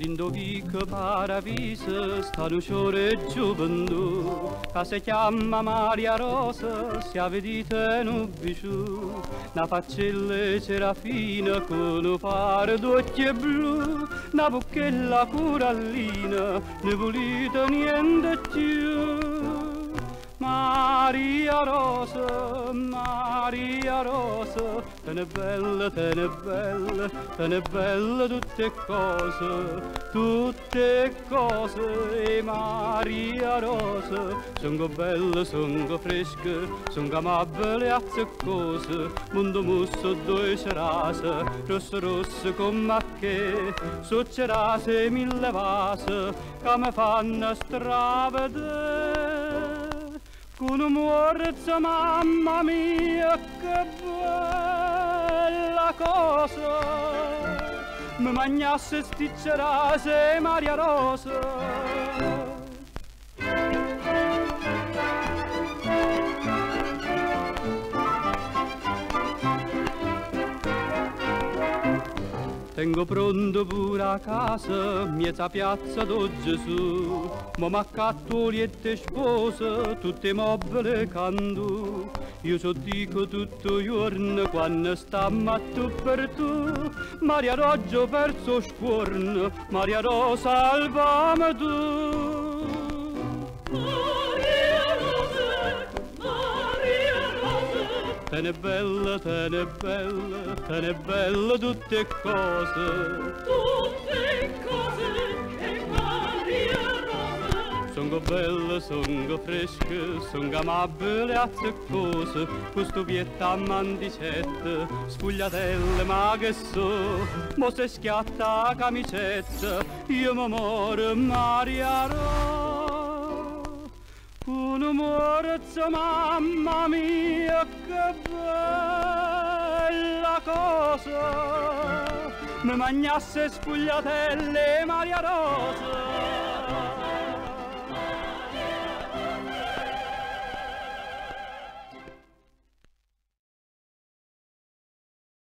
Cindovic Paravisa, sta luciore gioventù, che si chiama Maria Rosa, si ha vedita in un vicù, una faccella serafina con un fare d'occhi blu, una bocchella corallina, ne volete niente più. Maria Rosa, Maria Rosa, te ne bella, te ne bella, te ne bella tutte cose, e Maria Rosa, sono bella, sono fresca, sono amabile e azzeccose, mondo musso due cerase, rosso rosso come che, su cerase mille vase, che mi fanno stravedere. Con un morzo, mamma mia, che bella cosa, mi magnasse sticcerase Maria Rosa. Tengo pronto pure a casa, mezza piazza do Gesù, ma m'accatto e sposa, tutte mobili candu. Io so dico tutto il giorno, quando sta matto per tu, Maria Roggio perso scuorno, Maria Rosa salvami tu. Te ne bella, te ne bella, te ne bella tutte cose e Maria Rosa. Sono bella, sono fresca, sono amabile e azzeccose, questo pietta a mandicette, sfugliatelle ma che so, mo se schiatta la camicetta, io mi muoro Maria Rosa. Un morzo, mamma mia, che bella cosa, mi magnasse sfugliatelle Maria Rosa.